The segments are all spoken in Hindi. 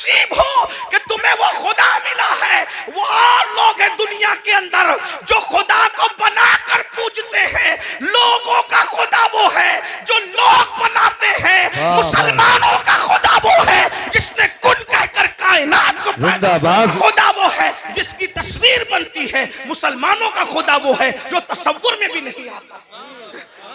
नसीब हो कि तुम्हें वो खुदा मिला है। वो और लोग हैं दुनिया के अंदर जो खुदा को बनाकर पूजते हैं। लोगों का खुदा वो है जो लोग बनाते हैं। मुसलमानों का खुदा वो है जिसने कुन कहकर कायनात को पैदा किया। खुदा वो है जिसकी तस्वीर बनती है। मुसलमानों का खुदा वो है जो तसव्वुर में भी नहीं आता।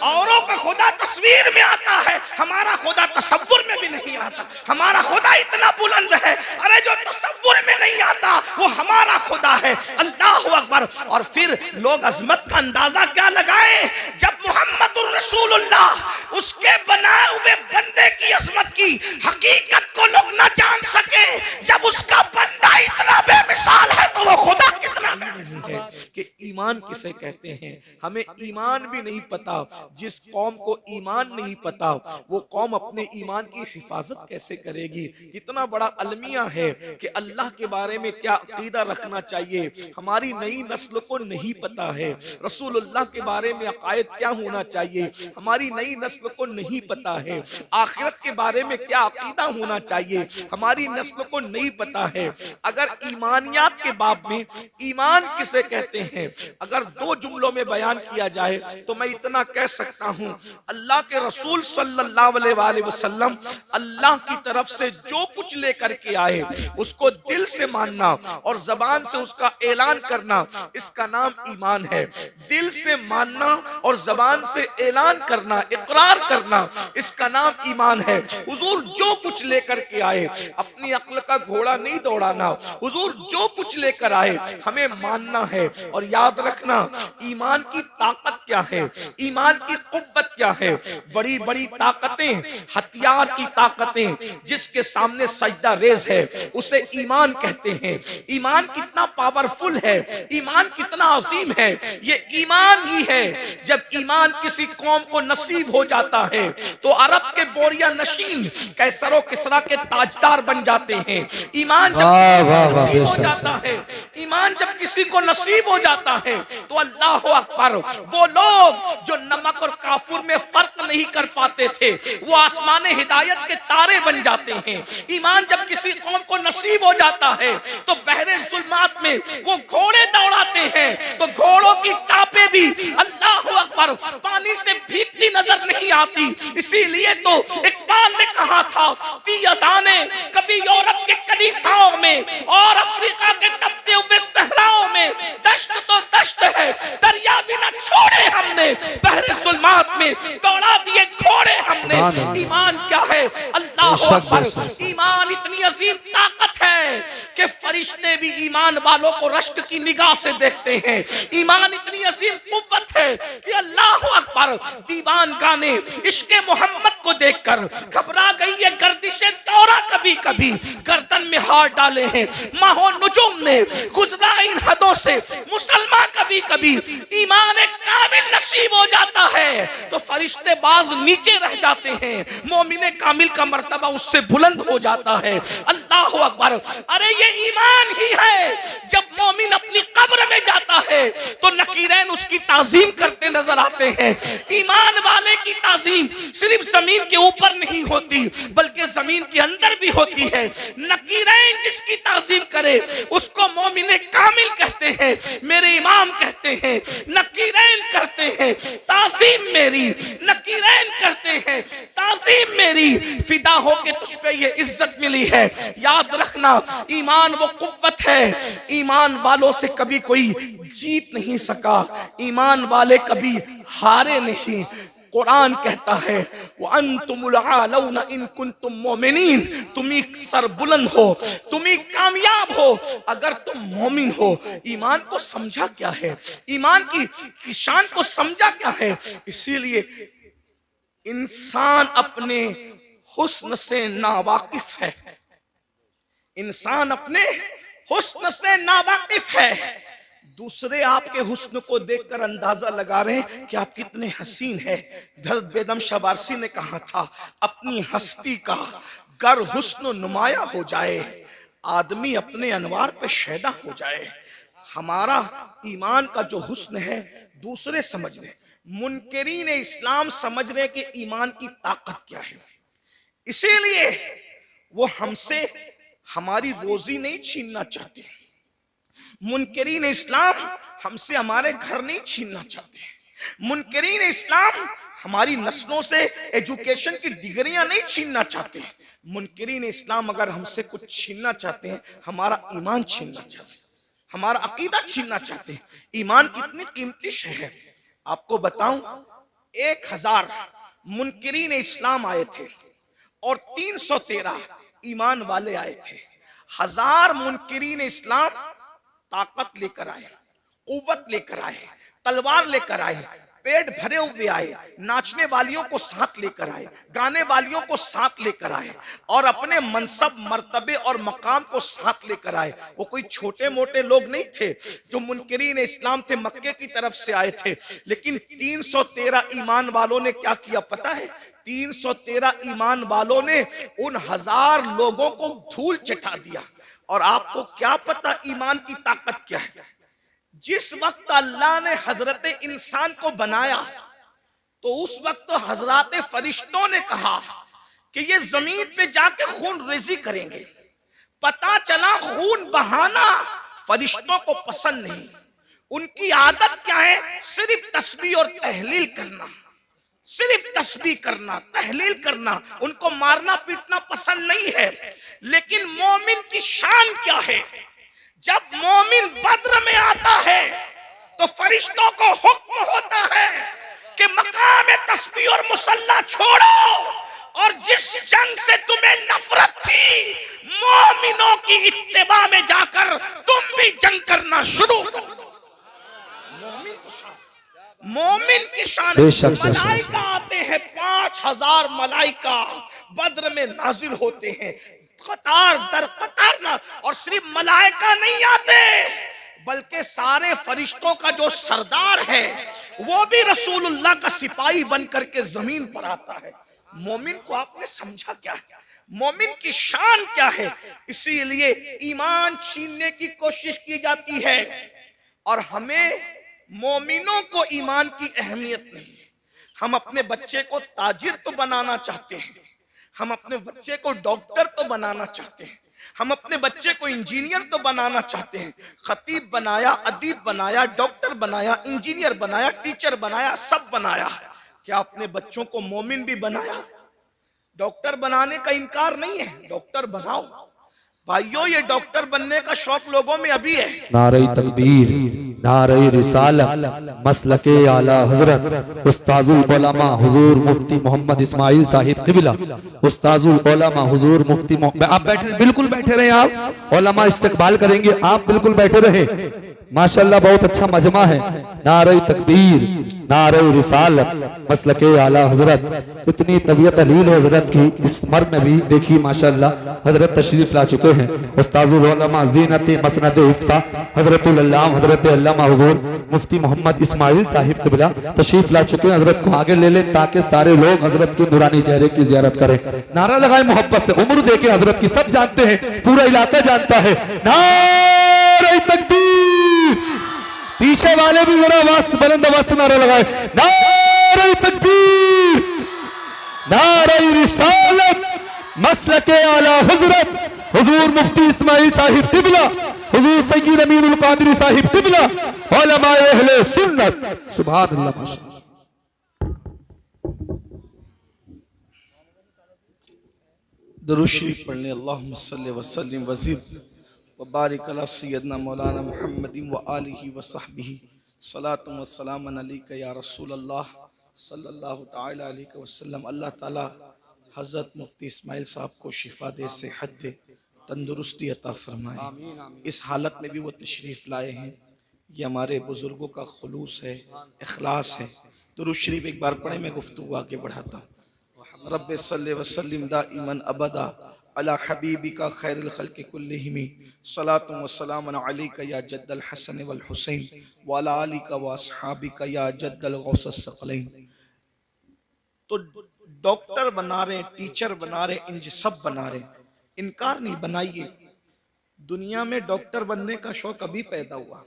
औरों का खुदा तस्वीर में आता है, हमारा खुदा तसव्वुर में भी नहीं आता। हमारा खुदा इतना बुलंद है, अरे जो तसव्वुर में नहीं आता वो हमारा खुदा है। अल्लाह अकबर। और फिर लोग अजमत का अंदाजा क्या लगाएं जब मुहम्मदुर रसूलुल्लाह उसके बनाए हुए बंदे की अजमत की हकीकत को लोग ना जान सके। जब उसका बंदा इतना बेमिसाल है तो वो खुदा कितना बेमिसाल है। कि ईमान किसे कहते हैं हमें ईमान भी नहीं पता। जिस कौम को ईमान नहीं पता वो कौम अपने ईमान की हिफाजत कैसे करेगी। कितना बड़ा अलमिया है कि अल्लाह के बारे में क्या अकीदा रखना चाहिए हमारी नई नस्ल को नहीं पता है। रसूलुल्लाह के बारे में अकायद क्या होना चाहिए हमारी नई नस्ल को नहीं पता है। आखिरत के बारे में क्या अकीदा होना चाहिए हमारी नस्ल को नहीं पता है। अगर ईमानियात के बाब में ईमान किसे कहते हैं अगर दो जुमलों में बयान किया जाए तो मैं इतना कह सकता हूं अल्लाह के रसूल सल्लल्लाहु अलैहि वसल्लम अल्लाह की तरफ से जो कुछ लेकर के आए उसको दिल से मानना और जबान से उसका ऐलान करना इसका नाम ईमान है। दिल से मानना और जबान से ऐलान करना इकरार करना इसका नाम ईमान है। हुजूर जो कुछ लेकर के आए अपनी अक्ल का घोड़ा नहीं दौड़ाना। हुजूर जो कुछ लेकर आए हमें मानना है। और याद रखना ईमान की ताकत क्या है ईमान की कुव्वत क्या है। बड़ी बड़ी ताकतें हथियार की ताकतें जिसके सामने सजदा रेज है उसे ईमान कहते हैं। ईमान कितना पावरफुल है ईमान कितना अजीम है ये ईमान ही है। जब ईमान किसी कौम को नसीब हो जाता है तो अरब के बोरिया नशीन कैसरो किसरा के ताजदार बन जाते हैं। ईमान जब नसीब हो जाता है ईमान जब किसी को नसीब हो जाता है तो अल्लाह अकबर वो लोग जो नमक और काफुर में फर्क नहीं कर पाते थे वो आसमाने हिदायत के तारे बन जाते हैं। ईमान जब किसी कौम को नसीब हो जाता है तो बहरे जुल्मात में वो घोड़े दौड़ाते हैं तो घोड़ों की टापे भी अल्लाह अकबर पानी से भीगती नजर नहीं आती। इसीलिए तो इकबाल ने कहा था कि अज़ाने कभी यूरोप के कलीसाओं में और अफ्रीका के तपते हुए सहराओं में दश्त तो दश्त है दरिया भी न छोड़े हमने बहरे जुल्मात में दौड़ा दिए घोड़े हमने। ईमान क्या है अल्लाह अकबर। ईमान इतनी अजीम ताकत है कि फरिश्ते भी ईमान वालों को रश्क की निगाह से देखते हैं। ईमान इतनी अजीम कुव्वत है कि अल्लाह अकबर दीवान गाने इश्क़े मोहम्मद को देखकर घबरा गई है गर्दिशे दौरा कभी कभी गर्दन में हाथ डाले हैं माहो नुजुम ने गुजरा इन हदों से मुसलमान कभी कभी ईमान कामिल नसीब हो जाता है तो फरिश्ते बाज नीचे रह जाते हैं मोमिने कामिल का मर्तबा उससे बुलंद हो जाता है। अल्लाह अकबर। अरे ये ईमान ही है जब मोमिन अपनी कब्र में जाता है तो नकीरैन उसकी ताजीम करते नजर आते हैं। ईमान वाले की ताजीम सिर्फ जमीन के ऊपर नहीं होती बल्कि जमीन के अंदर भी होती है। नकीरैन जिसकी ताजीम करे उसको मोमिने कामिल कहते हैं मेरे इमाम कहते हैं। नकीरैन करते हैं ताजीम मेरी नकीरैन करते हैं ताजीम मेरी फिदा हो के तुझ पे ये इज्जत मिली है। याद रखना ईमान वो कुव्वत है ईमान वालों से कभी कोई जीत नहीं सका। ईमान वाले कभी हारे नहीं। कुरान कहता है वो अंतुमुल आलौना इन कुंतुम मोमिनीन तुम ही सरबुलंद हो तुम ही कामयाब हो अगर तुम मोमिन हो। ईमान को समझा क्या है ईमान की शान को समझा क्या है। इसीलिए इंसान अपने हुस्न से नावाकिफ है। इंसान अपने हुस्न से नावाकिफ है। दूसरे आपके हुस्न को देखकर अंदाजा लगा रहे हैं कि आप कितने हसीन हैं। हज़रत बेदम शबारसी ने कहा था अपनी हस्ती का गर हुस्न नुमाया हो जाए आदमी अपने अनवार पे शैदा हो जाए। हमारा ईमान का जो हुस्न है दूसरे समझ रहे मुनकरीन इस्लाम समझ रहे कि ईमान की ताकत क्या है। इसीलिए वो हमसे हमारी रोजी नहीं छीनना चाहते। मुनकरीन इस्लाम हमसे हमारे घर नहीं छीनना चाहते। मुनकरीन इस्लाम हमारी नस्लों से एजुकेशन की डिग्रियां नहीं छीनना चाहते। मुनकरीन इस्लाम अगर हमसे कुछ छीनना चाहते हैं, हमारा ईमान छीनना चाहते हैं, हमारा अकीदा छीनना चाहते हैं। ईमान कितनी कीमती शय है। आपको बताऊं, 1000 मुनकरीन इस्लाम आए थे और 313 ईमान वाले आए थे। 1000 मुनकरीन इस्लाम ताकत लेकर आए, कुव्वत लेकर आए, तलवार लेकर आए, पेट भरे हुए आए, नाचने वालियों को साथ लेकर आए, गाने वालियों को साथ लेकर आए और अपने मनसब मर्तबे और मकाम को साथ लेकर आए। वो कोई छोटे मोटे लोग नहीं थे जो मुनकरीन इस्लाम थे, मक्के की तरफ से आए थे। लेकिन 313 ईमान वालों ने क्या किया पता है? 313 ईमान वालों ने उन 1000 लोगों को धूल चटा दिया। और आपको क्या पता ईमान की ताकत क्या है? जिस वक्त अल्लाह ने हजरत इंसान को बनाया तो उस वक्त तो हजरत फरिश्तों ने कहा कि ये जमीन पे जाके खून रेजी करेंगे। पता चला खून बहाना फरिश्तों को पसंद नहीं। उनकी आदत क्या है? सिर्फ तस्बीह और तहलील करना, सिर्फ तस्बीह करना, तहलील करना। उनको मारना पीटना पसंद नहीं है। लेकिन मोमिन की शान क्या है? जब मोमिन बद्र में आता है तो फरिश्तों को हुक्म होता है कि मकाम तस्बीह और मुसल्ला छोड़ो और जिस जंग से तुम्हें नफरत थी, मोमिनों की इत्तिबा में जाकर तुम भी जंग करना शुरू करो। मोमिन की शान। मलाइका आते हैं, 5000 मलाइका बद्र में नाजिल होते हैं, कतार दर कतार ना। और सिर्फ मलाइका नहीं आते बल्कि सारे फरिश्तों का जो सरदार है वो भी रसूलुल्लाह का सिपाही बनकर के जमीन पर आता है। मोमिन को आपने समझा क्या है? मोमिन की शान क्या है? इसीलिए ईमान छीनने की कोशिश की जाती है। और हमें मोमिनों को ईमान की अहमियत नहीं है। हम अपने बच्चे को ताजिर तो बनाना चाहते हैं, हम अपने बच्चे को डॉक्टर तो बनाना चाहते हैं, हम अपने बच्चे को इंजीनियर तो बनाना चाहते हैं। खतीब बनाया, अदीब बनाया, डॉक्टर बनाया, इंजीनियर बनाया, टीचर बनाया, सब बनाया। क्या अपने बच्चों को मोमिन भी बनाया? डॉक्टर बनाने का इनकार नहीं है, डॉक्टर बनाओ भाइयों। ये डॉक्टर बनने का शौक लोगों में अभी है। नारे तकबीर, नारे रिसालत, मसलके आला हजरत उस्ताजुल उलमा हुजूर मुफ्ती मोहम्मद इस्माइल साहिब क़िबला, उस्ताजुल उलमा हुजूर मुफ्ती। आप बैठे, बिल्कुल बैठे रहे। आप उलमा इस्तकबाल करेंगे, आप बिल्कुल बैठे रहे। माशाल्लाह बहुत अच्छा मजमा है। नारे तकबीर, नारे रिसालत, मसलके आला हजरत। इतनी तबीयत अलील है हजरत की, इस उम्र में भी देखिए माशाल्लाह हजरत तशरीफ ला चुके हैं। उस्ताजुल उलमा ज़ीनत मसनद इफ्ता हजरतुल अल्लामा हजरत अल्लामा हुजूर मुफ्ती मोहम्मद इस्माइल साहिब क़िबला तशरीफ ला चुके हैं। हजरत को आगे ले लें ताकि सारे लोग हजरत के नूरानी चेहरे की ज़ियारत करें। नारा लगाए मोहब्बत से, उम्र देखे हजरत की, सब जानते हैं, पूरा इलाका जानता है। नारे तकबीर, पीछे वाले भी जरा आवाज बुलंद आवाज से नारा लगाए। नारे तकबीर, नारे रिसालत, मसलके आला हजरत हुजूर मुफ्ती इस्माइल साहिब क़िबला, हुजूर सय्यद अमीनुल कादरी साहिब क़िबला, उलमाए अहले सुन्नत। सुभान अल्लाह। माशाअल्लाह। दुरूद शरीफ पढ़ने। अल्लाहुम्मा सल्लि व सल्लिम व ज़िद व बारिक अला सय्यदना मौलाना मुहम्मदिन व आलिहि व सहबिही सलातु व सलामन अलैका या रसूलल्लाह सल्लल्लाहु तआला अलैहि वसल्लम। अल्लाह ताला हज़रत मुफ्ती इस्माइल साहब को शिफा दे, सेहत दे, तंदुरुस्ती अता फरमाए। इस हालत में भी वो तशरीफ़ लाए हैं। ये हमारे बुजुर्गों का खुलूस है, इखलास है। दुरूद शरीफ एक बार पढ़े, मैं गुफ्तगू आगे बढ़ाता हूँ। रब्बे सल्ले व सल्लिम दाइमन अबदा अला हबीबिका खैरुल खल्क़ि कुल्लिहिम सलातु व सलामुन अलैका या जद्दल हसन वल हुसैन व अला आलिका व अस्हाबिका या जद्दल गौसस सकलैन। तो डॉक्टर बना रहे, टीचर बना रहे, इंज सब बना रहे, इनकार नहीं। बनाइए। दुनिया में डॉक्टर बनने का शौक अभी पैदा हुआ।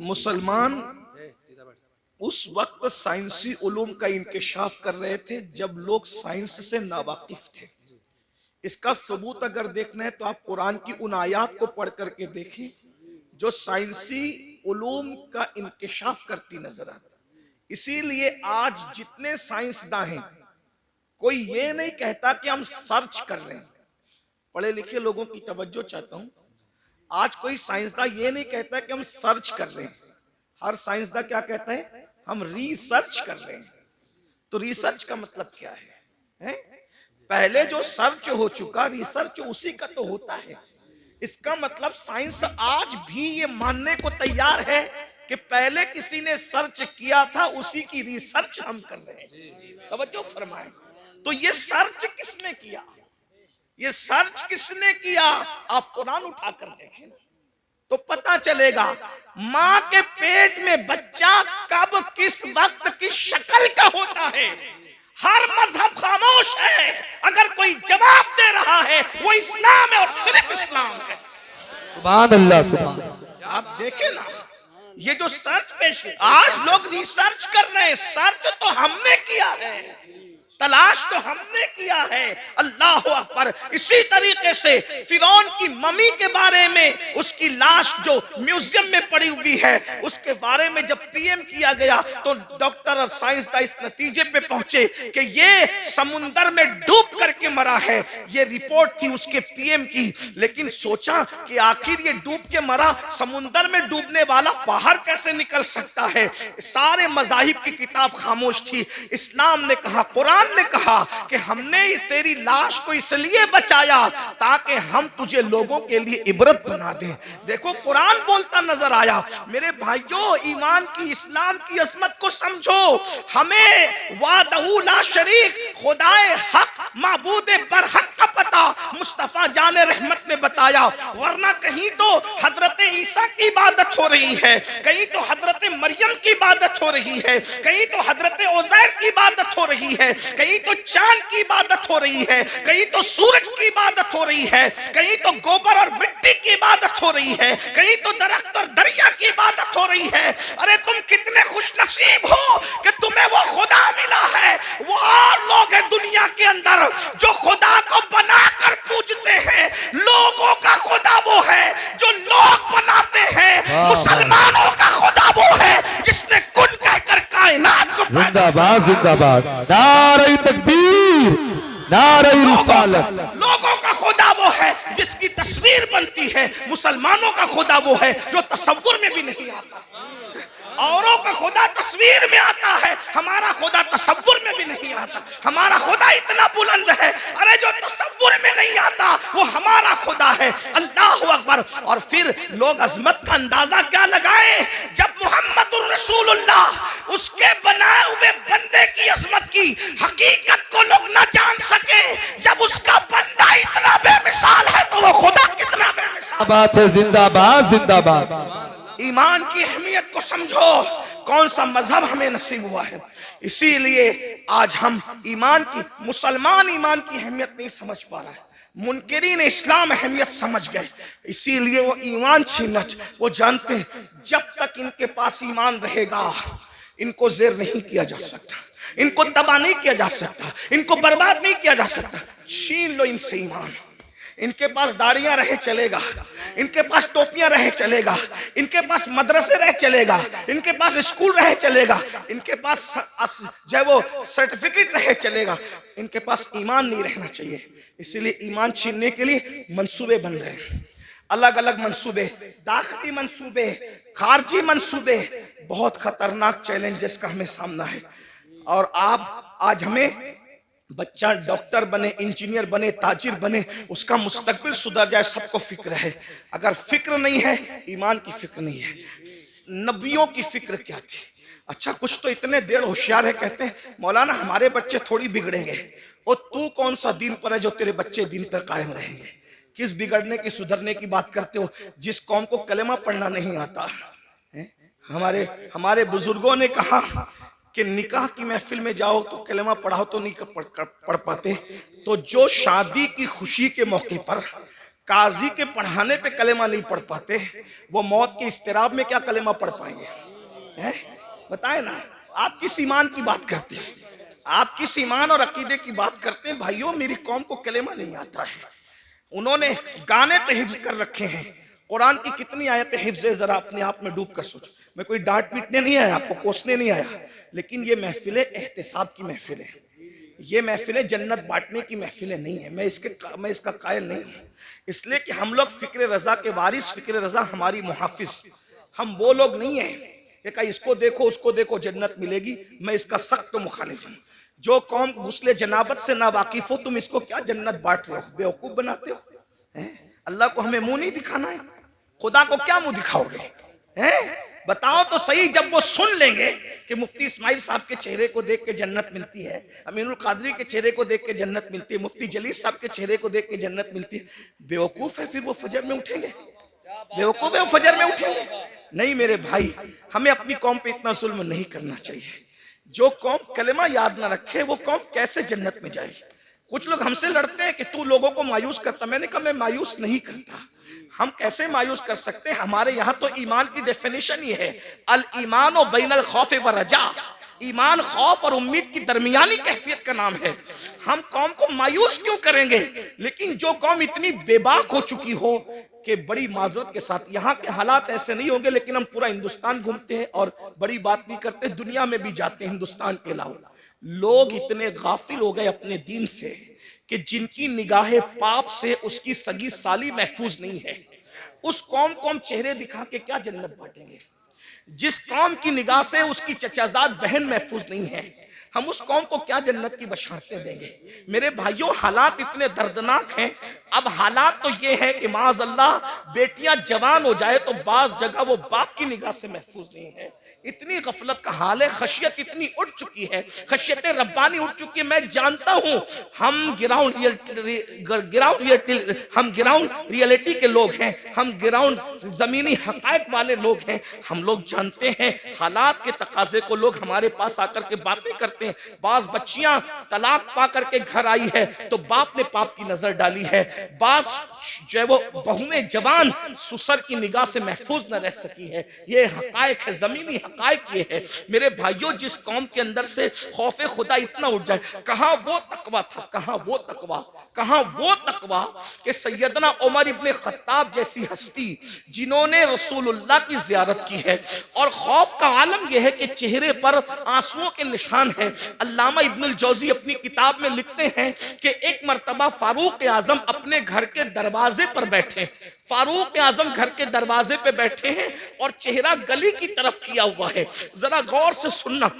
मुसलमान उस वक्त साइंसी उलूम का इंकशाफ कर रहे थे जब लोग साइंस से नावाकिफ थे। इसका सबूत अगर देखना है तो आप कुरान की उन आयात को पढ़ करके देखें जो साइंसी उलूम का इंकिशाफ करती नजर आती। इसीलिए आज जितने साइंसदां हैं, कोई ये नहीं कहता कि हम सर्च कर रहे हैं। पढ़े लिखे लोगों की तवज्जो चाहता हूं। आज कोई साइंसदान ये नहीं कहता कि हम सर्च कर रहे हैं। हर साइंसदान क्या कहता है? हम रिसर्च कर रहे हैं। तो रिसर्च का मतलब क्या है? पहले जो सर्च हो चुका, रिसर्च उसी का तो होता है। इसका मतलब साइंस आज भी ये मानने को तैयार है कि पहले किसी ने सर्च किया था, उसी की रिसर्च हम कर रहे हैं। तवज्जो फरमाएं। तो ये सर्च किसने किया? ये सर्च किसने किया? आप कुरान उठाकर देखें तो पता चलेगा। मां के पेट में बच्चा कब किस वक्त किस शक्ल का होता है, हर मजहब खामोश है। अगर कोई जवाब दे रहा है वो इस्लाम है और सिर्फ इस्लाम है। सुभान अल्लाह, सुभान। आप देखें ना, ये जो सर्च पेश है, आज लोग रिसर्च कर रहे हैं। सर्च तो हमने किया है, तलाश तो हमने किया है। अल्लाह अकबर। इसी तरीके से फिरौन की मम्मी के बारे में, उसकी लाश जो म्यूजियम में पड़ी हुई है, उसके बारे में जब पीएम किया गया तो डॉक्टर और साइंसदान इस नतीजे पे पहुंचे कि ये समुंदर में डूब करके मरा है। ये रिपोर्ट थी उसके पीएम की। लेकिन सोचा कि आखिर ये डूब के मरा, समुंदर में डूबने वाला बाहर कैसे निकल सकता है? सारे मजाहिब की किताब खामोश थी। इस्लाम ने कहा, कुरान ने कहा कि हमने तेरी लाश को इसलिए बचाया ताकि हम तुझे लोगों के लिए इबरत बना दें। देखो कुरान बोलता नजर आया। मेरे भाइयों, ईमान की, इस्लाम की अजमत को समझो। हमें वादहू ला शरीक, खुदाए हक, माबूदे बरहक का पता मुस्तफा जाने रहमत ने बताया। वरना कहीं तो हजरत ईसा की इबादत हो रही है, कहीं तो हजरत मरियम की इबादत हो रही है, कहीं तो हजरत उज़ैर की इबादत हो रही है, कहीं तो चांद की इबादत हो रही है, कहीं तो सूरज की इबादत हो रही है, कहीं तो गोबर और मिट्टी की इबादत हो रही है, कहीं तो दरख्त और दरिया की इबादत हो रही है। अरे तुम कितने खुश नसीब हो कि तुम्हें वो खुदा मिला है। वो और लोग हैं दुनिया के अंदर जो खुदा को बनाकर पूजते हैं। लोगों का खुदा वो है जो लोग बनाते हैं। मुसलमानों का खुदा वो है जिसने कुन कहकर कायनात को जिंदाबाद, जिंदाबाद। नारे तकबीर, नारे रिसालत। लोगों का खुदा वो है जिसकी तस्वीर बनती है। मुसलमानों का खुदा वो है जो तसव्वुर में भी नहीं आता। औरों का खुदा तस्वीर में आता है, हमारा खुदा तसव्वुर में भी नहीं आता। हमारा खुदा इतना बुलंद है, अरे जो तसव्वुर में नहीं आता वो हमारा खुदा है। अल्लाह अकबर। और फिर लोग अजमत का अंदाजा क्या लगाएं जब मुहम्मदुर रसूलुल्लाह उसके बनाए हुए बंदे की अजमत की हकीकत को लोग न जान सके। जब उसका बंदा इतना बेमिसाल है तो वो खुदा कितना बेमिसाल बात है। जिंदाबाद, जिंदाबाद। ईमान की अहमियत को समझो। कौन सा मजहब हमें नसीब हुआ है। इसीलिए आज हम ईमान की, मुसलमान ईमान की अहमियत नहीं समझ पा रहा है। मुनकिरीन इस्लाम अहमियत समझ गए, इसीलिए वो ईमान छीनना। वो जानते हैं जब तक इनके पास ईमान रहेगा इनको ज़ेर नहीं किया जा सकता, इनको तबाह नहीं किया जा सकता, इनको बर्बाद नहीं किया जा सकता। छीन लो इनसे ईमान। इनके पास दाढ़ियां रहे चलेगा, इनके पास टोपियां रहे चलेगा, इनके पास मदरसे रहे चलेगा, इनके पास स्कूल रहे चलेगा, इनके पास जो वो सर्टिफिकेट रहे चलेगा, इनके पास ईमान नहीं रहना चाहिए। इसीलिए ईमान छीनने के लिए मंसूबे बन रहे हैं, अलग अलग मंसूबे, दाखिली मंसूबे, खारजी मंसूबे। बहुत खतरनाक चैलेंजेस का हमें सामना है। और आप आज हमें बच्चा डॉक्टर बने, इंजीनियर बने, ताजिर बने, उसका मुस्तकबिल सुधर जाए, सबको फिक्र है। अगर फिक्र नहीं है, ईमान की फिक्र नहीं है। नबियों की फिक्र क्या थी? अच्छा कुछ तो इतने देर होशियार है, कहते हैं मौलाना हमारे बच्चे थोड़ी बिगड़ेंगे। और तू कौन सा दीन पर है जो तेरे बच्चे दीन पर कायम रहेंगे? किस बिगड़ने की, सुधरने की बात करते हो? जिस कौम को कलेमा पढ़ना नहीं आता है। हमारे बुजुर्गों ने कहा कि निकाह की महफिल में जाओ तो कलेमा पढ़ाओ तो नहीं पढ़ पाते, तो जो शादी की खुशी के मौके पर काजी के पढ़ाने पे कलेमा नहीं पढ़ पाते, वो मौत के इस्तिराब में क्या कलेमा पढ़ पाएंगे? बताए ना, आप किस ईमान की बात करते हैं? आप किस ईमान और अकीदे की बात करते हैं? भाइयों, मेरी कौम को कलेमा नहीं आता है। उन्होंने गाने तो हिफ्ज कर रखे हैं, कुरान की कितनी आयतें हिफ्ज है, जरा अपने आप में डूब कर सोचो। मैं कोई डांट पीटने नहीं आया, आपको कोसने नहीं आया, लेकिन ये महफिलें एहतिसाब की महफिल है, ये महफिलें जन्नत बांटने की महफिलें नहीं है। मैं इसका कायल नहीं हूं, इसलिए कि हम लोग फिक्र रजा के वारिस, फिक्र रजा हमारी मुहाफिज, हम वो लोग नहीं है कि कहा इसको देखो उसको देखो जन्नत मिलेगी। मैं इसका सख्त मुखालिफ हूं। जो कौम गुस्ले जनाबत से ना वाकिफ हो, तुम इसको क्या जन्नत बांट रहे हो, बेवकूफ बनाते हो। अल्लाह को हमें मुंह नहीं दिखाना है, खुदा को क्या मुंह दिखाओगे? बताओ तो सही। जब वो सुन लेंगे कि मुफ्ती इस्माइल साहब के चेहरे को देख के जन्नत मिलती है, अमीनुल कादरी के चेहरे को देख के जन्नत मिलती है, मुफ्ती जलीस साहब के चेहरे को देख के जन्नत मिलती है, बेवकूफ है फिर वो फजर में उठेंगे? बेवकूफ है वो फजर में उठेंगे? नहीं मेरे भाई, हमें अपनी कौम पे इतना जुल्म नहीं करना चाहिए। जो कौम कलमा याद ना रखे, वो कौम कैसे जन्नत में जाएगी? कुछ लोग हमसे लड़ते हैं कि तू लोगों को मायूस करता। मैंने कहा मैं मायूस नहीं करता। हम कैसे मायूस कर सकते हैं? हमारे यहाँ तो ईमान की डेफिनेशन ही है, अल ईमान व बैनल खौफ व रजा। ईमान खौफ और उम्मीद की दरमियानी कैफियत का नाम है। हम कौम को मायूस क्यों करेंगे? लेकिन जो कौम इतनी बेबाक हो चुकी हो कि बड़ी माजरत के साथ, यहाँ के हालात ऐसे नहीं होंगे, लेकिन हम पूरा हिंदुस्तान घूमते हैं और बड़ी बात नहीं करते, दुनिया में भी जाते हैं हिंदुस्तान के अलावा। लोग इतने गाफिल हो गए अपने दीन से कि जिनकी निगाहें पाप से उसकी सगी साली महफूज नहीं है, उस कौम को हम चेहरे दिखा के क्या जन्नत बांटेंगे? जिस कौम की निगाह से उसकी चचाजाद बहन महफूज नहीं है, हम उस कौम को क्या जन्नत की बशारतें देंगे? मेरे भाइयों, हालात इतने दर्दनाक हैं। अब हालात तो ये है कि माज़अल्लाह बेटियां जवान हो जाए तो बाज जगह वो बाप की निगाह से महफूज नहीं है। इतनी गफलत का हाल है, खशियत इतनी उठ चुकी है, खशियत रब्बानी उठ चुकी है। मैं जानता हूं हम ग्राउंड रियलिटी के लोग हैं, हम ग्राउंड जमीनी हकायक वाले लोग हैं। हम लोग जानते हैं हालात के तकाजे को। लोग हमारे पास आकर के बातें करते हैं। बाज बच्चियां तलाक पा करके घर आई है तो बाप ने पाप की नजर डाली है, बाज जो है वो बहुएं जवान सुसर की निगाह से महफूज न रह सकी है। ये हकायक है, जमीनी हकायक ये है। मेरे भाइयों, जिस कौम के अंदर से खौफे खुदा इतना उठ जाए, कहां वो तकवा था, कहां वो तकवा, कहां वो तकवा कि सैयदना उमर इब्ने खत्ताब जैसी हस्ती जिन्होंने रसूलुल्लाह की जियारत की है, और खौफ का आलम यह है कि चेहरे पर आंसुओं के निशान है। अल्लामा इब्नुल जौजी अपनी किताब में लिखते हैं कि एक मर्तबा फारूक आजम अपने घर के दरवाजे पर बैठे, फारूक आजम घर के दरवाजे पे बैठे हैं और चेहरा गली की तरफ किया हुआ है। जरा गौर से सुनना,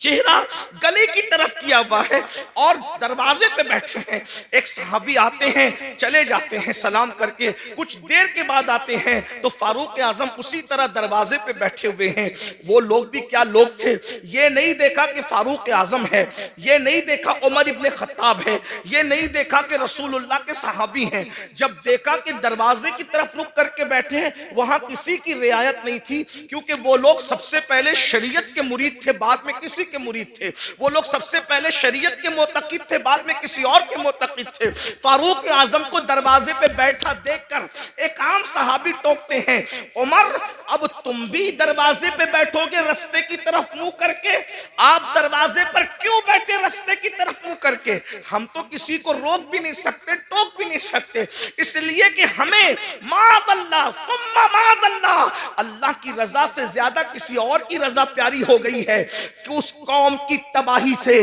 चेहरा गली की तरफ किया हुआ है और दरवाजे पे बैठे हैं। एक सहाबी आते हैं, चले जाते हैं सलाम करके, कुछ देर के बाद आते हैं तो फारूक आजम उसी तरह दरवाजे पे बैठे हुए हैं। वो लोग भी क्या लोग थे, ये नहीं देखा कि फारूक आजम है, ये नहीं देखा उमर इब्ने खत्ताब है, ये नहीं देखा कि रसूलुल्लाह के सहाबी हैं। जब देखा कि दरवाजे की तरफ रुक करके बैठे हैं, वहां किसी की रियायत नहीं थी, क्योंकि वो लोग सबसे पहले शरीयत के मुरीद थे, बाद में किसी के मुरीद थे। वो लोग सबसे पहले शरीयत के मोतकिद थे, बाद में किसी और के मोतकिद थे। फारूक आजम को दरवाजे पे बैठा देखकर एक आम सहाबी टोकते हैं, उमर अब तुम भी दरवाजे पे बैठोगे रास्ते की तरफ मुंह करके? आप दरवाजे पर क्यों बैठे रास्ते की तरफ मुंह करके? हम तो किसी को रोक भी नहीं सकते, टोक भी नहीं सकते, इसलिए कि हमें माज़अल्लाह सुम्मा माज़अल्लाह, अल्लाह की रजा से ज्यादा किसी और की रजा प्यारी हो गई है कि उस कौम की तबाही से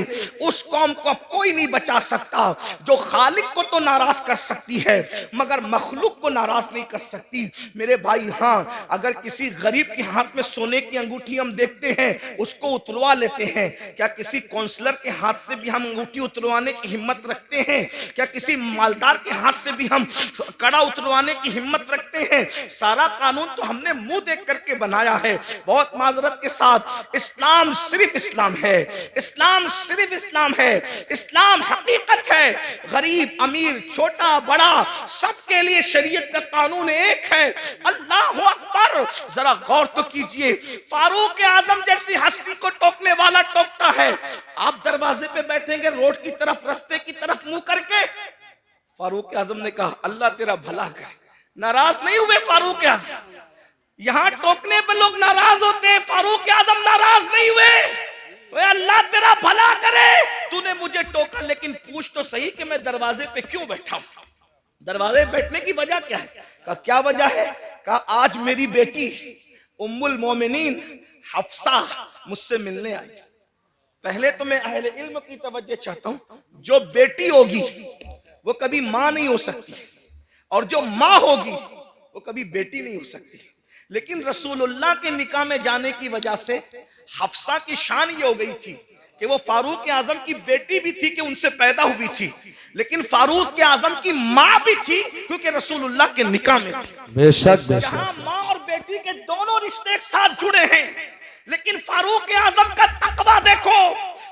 उस कौम को अब कोई नहीं बचा सकता। जो खालिक को तो नाराज कर सकती है मगर मखलूक को नाराज नहीं कर सकती। मेरे भाई, हाँ, अगर किसी गरीब के हाथ में सोने की अंगूठी हम देखते हैं, उसको उतरवा लेते हैं। क्या किसी काउंसलर के हाथ से भी हम अंगूठी उतरवाने की हिम्मत रखते हैं? क्या किसी मालदार के हाथ से भी हम कड़ा उतरवाने की हिम्मत रखते हैं? सारा कानून तो हमने मुंह देख करके बनाया है। बहुत माजरत के साथ, इस्लाम सिर्फ इस्लाम है, इस्लाम सिर्फ इस्लाम है, इस्लाम हकीकत है। गरीब अमीर छोटा बड़ा सबके लिए शरीयत का कानून एक है। अल्लाह अकबर, जरा गौर तो कीजिए, फारूक आजम जैसी हस्ती को टोकने वाला टोकता है। आप दरवाजे पे बैठेंगे रोड की तरफ, रास्ते की तरफ मुंह करके। फारूक आजम ने कहा अल्लाह तेरा भला करे। नाराज नहीं हुए फारूक आजम? यहां टोकने पे लोग नाराज होते हैं, फारूक आजम नाराज नहीं हुए। तो अल्लाह तेरा भला करे, तूने मुझे टोका, लेकिन पूछ तो सही कि मैं दरवाजे पे क्यों बैठा हूं। दरवाजे बैठने की वजह क्या है? कहा क्या वजह है? कहा आज मेरी बेटी उम्मुल मोमिनीन हफ्सा मुझसे मिलने आई। पहले तो मैं अहले इल्म की तवज्जो चाहता हूं, जो बेटी होगी वो कभी मां नहीं हो सकती, और जो मां होगी वो कभी बेटी नहीं हो सकती। लेकिन रसूलुल्लाह के निकाह में जाने की वजह से हफ्सा की शान ये हो गई थी कि वो फारूक आजम की बेटी भी थी कि उनसे पैदा हुई थी, लेकिन फारूक आजम की मां भी थी क्योंकि रसूलुल्लाह के निकाह में थी। बेशक जहां मां और बेटी के दोनों रिश्ते एक साथ जुड़े हैं, लेकिन फारूक आजम का तकवा देखो।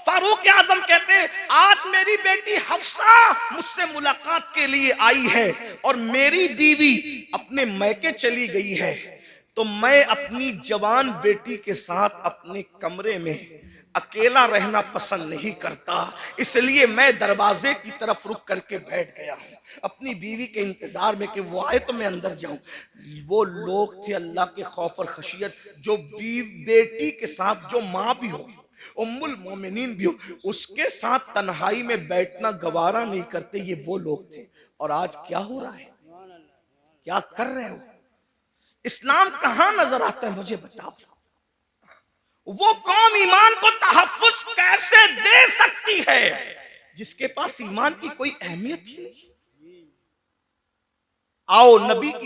फारूक आजम कहते हैं आज मेरी बेटी हफ्सा मुझसे मुलाकात के लिए आई है और मेरी बीवी अपने मैके चली गई है, तो मैं अपनी जवान बेटी के साथ अपने कमरे में अकेला रहना पसंद नहीं करता, इसलिए मैं दरवाजे की तरफ रुक करके बैठ गया हूं अपनी बीवी के इंतजार में कि वो आए तो मैं अंदर जाऊं। वो लोग थे अल्लाह के खौफ और खशियत, जो बेटी के साथ जो मां भी हो, उम्मुल मोमिनीन भी हो, उसके साथ तन्हाई में बैठना गवारा नहीं करते, ये वो लोग थे। और आज क्या हो रहा है, क्या कर रहे हो? इस्लाम कहां नजर आता है मुझे बताओ। वो कौम ईमान को तहफ्फुज कैसे दे सकती है जिसके पास ईमान की कोई अहमियत ही नहीं। आओ नबी की